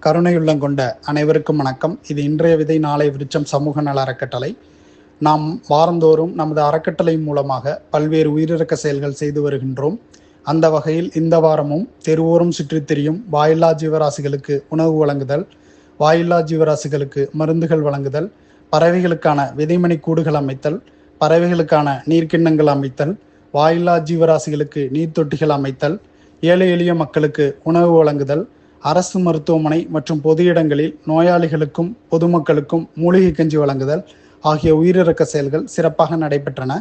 கருணையுள்ளம் கொண்ட அனைவருக்கும் வணக்கம். இது இன்றைய விதை நாளை விருட்சம் சமூக நல அறக்கட்டளை. நாம் வாரந்தோறும் நமது அறக்கட்டளை மூலமாக பல்வேறு உயிரிறக்க செயல்கள் செய்து வருகின்றோம். அந்த வகையில் இந்த வாரமும் தெருவோரம் சுற்றித் திரியும் வாயில்லா ஜீவராசிகளுக்கு உணவு வழங்குதல், வாயில்லா ஜீவராசிகளுக்கு மருந்துகள் வழங்குதல், பறவைகளுக்கான விதைமணி கூடுகள் அமைத்தல், பறவைகளுக்கான நீர்க்கிண்ணங்கள் அமைத்தல், வாயில்லா ஜீவராசிகளுக்கு நீர்த்தொட்டிகள் அமைத்தல், ஏழை எளிய மக்களுக்கு உணவு வழங்குதல், அரசு மருத்துவமனை மற்றும் பொது இடங்களில் நோயாளிகளுக்கும் பொதுமக்களுக்கும் மூலிகை கஞ்சி வழங்குதல் ஆகிய உயிரிறக்க செயல்கள் சிறப்பாக நடைபெற்றன.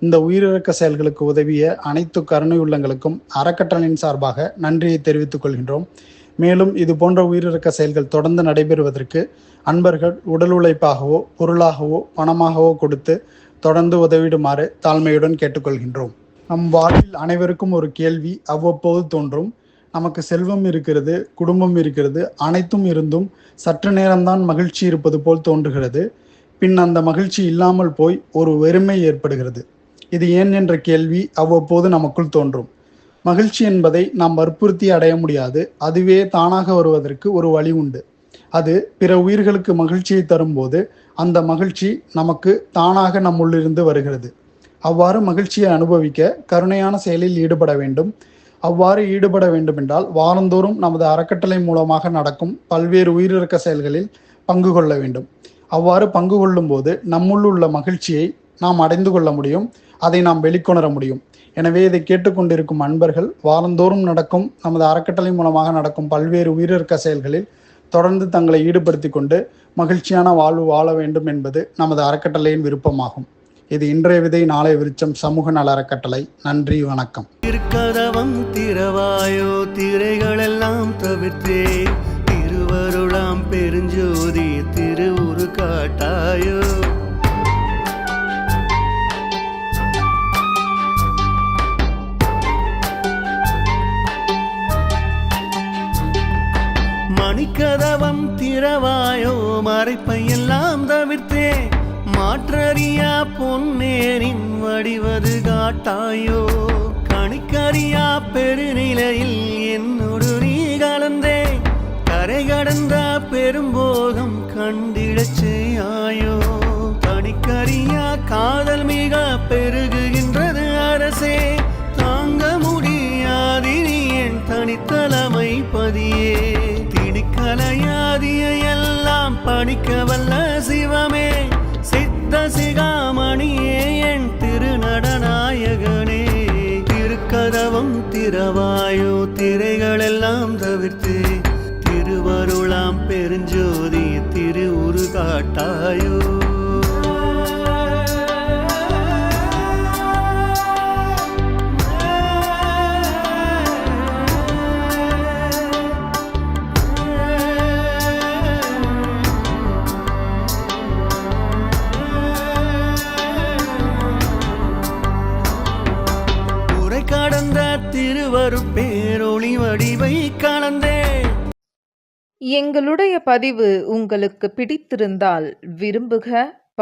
இந்த உயிரிறக்க செயல்களுக்கு உதவிய அனைத்து கருணை உள்ளங்களுக்கும் அறக்கட்டளையின் சார்பாக நன்றியை தெரிவித்துக் கொள்கின்றோம். மேலும் இது போன்ற உயிரிறக்க செயல்கள் தொடர்ந்து நடைபெறுவதற்கு அன்பர்கள் உடல் உழைப்பாகவோ பொருளாகவோ பணமாகவோ கொடுத்து தொடர்ந்து உதவிடுமாறு தாழ்மையுடன் கேட்டுக்கொள்கின்றோம். நம் வாழ்வில் அனைவருக்கும் ஒரு கேள்வி அவ்வப்போது தோன்றும். நமக்கு செல்வம் இருக்கிறது, குடும்பம் இருக்கிறது, அனைத்தும் இருந்தும் சற்று நேரம்தான் மகிழ்ச்சி இருப்பது போல் தோன்றுகிறது. பின் அந்த மகிழ்ச்சி இல்லாமல் போய் ஒரு வெறுமை ஏற்படுகிறது. இது ஏன் என்ற கேள்வி அவ்வப்போது நமக்குள் தோன்றும். மகிழ்ச்சி என்பதை நாம் வற்புறுத்தி அடைய முடியாது. அதுவே தானாக வருவதற்கு ஒரு வழி உண்டு. அது பிற உயிர்களுக்கு மகிழ்ச்சியை தரும்போது அந்த மகிழ்ச்சி நமக்கு தானாக நம்முள்ளிருந்து வருகிறது. அவ்வாறு மகிழ்ச்சியை அனுபவிக்க கருணையான செயலில் ஈடுபட வேண்டும். அவ்வாறு ஈடுபட வேண்டுமென்றால் வாரந்தோறும் நமது அறக்கட்டளை மூலமாக நடக்கும் பல்வேறு உயிரிறக்க செயல்களில் பங்கு கொள்ள வேண்டும். அவ்வாறு பங்கு கொள்ளும் போது நம்முள் உள்ள மகிழ்ச்சியை நாம் அடைந்து கொள்ள முடியும், அதை நாம் வெளிக்கொணர முடியும். எனவே இதை கேட்டுக்கொண்டிருக்கும் அன்பர்கள் வாரந்தோறும் நடக்கும் நமது அறக்கட்டளை மூலமாக நடக்கும் பல்வேறு உயிரிறக்க செயல்களில் தொடர்ந்து தங்களை ஈடுபடுத்தி கொண்டு மகிழ்ச்சியான வாழ்வு வாழ வேண்டும் என்பது நமது அறக்கட்டளையின் விருப்பமாகும். இது இன்றைய விதை நாளை விருட்சம் சமூக நல அறக்கட்டளை. நன்றி, வணக்கம். திருக்கதவம் திறவாயோ, திரைகளெல்லாம் தவிர்த்தே திருவருளாம் பெருஞ்சோதி திருவுரு காட்டாயோ. மணிக்கதவம் திறவாயோ, மறைப்பையெல்லாம் தவிர்த்தே மாற்றறியா பொன்னேரின் வடிவது காட்டாயோ. கணிக்கறியா பெருநிலையில் என்னோடு நீ கலந்தே கரை கடந்த பெரும்போகம் கண்டிடச் செய்யாயோ. கணிக்கறியா காதல் மிக பெருகுகின்றது அரசே, தாங்க முடியாதினி என் தனித்தலைமை பதியே. திணிக்கலையாதிய எல்லாம் படிக்க வல்ல சிவமே, சித்த சிகாமணியே என் திருநடநாயகனே. திருக்கதவம் திறவாயோ, திரைகளெல்லாம் தவிர்த்து திருவருளாம் பெருஞ்சோதி திருவுரு காட்டாயோ. கடந்த திருவருட்பேரொளி வடிவை கலந்தே. எங்களுடைய பதிவு உங்களுக்கு பிடித்திருந்தால் விரும்புக,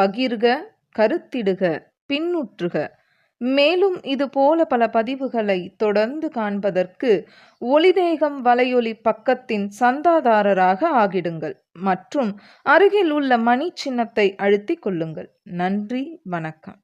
பகிர்க, கருத்திடுக, பின்னுற்றுக. மேலும் இதுபோல பல பதிவுகளை தொடர்ந்து காண்பதற்கு ஒளிதேகம் வலையொலி பக்கத்தின் சந்தாதாரராக ஆகிடுங்கள் மற்றும் அருகில் உள்ள மணி சின்னத்தை அழுத்திக் கொள்ளுங்கள். நன்றி, வணக்கம்.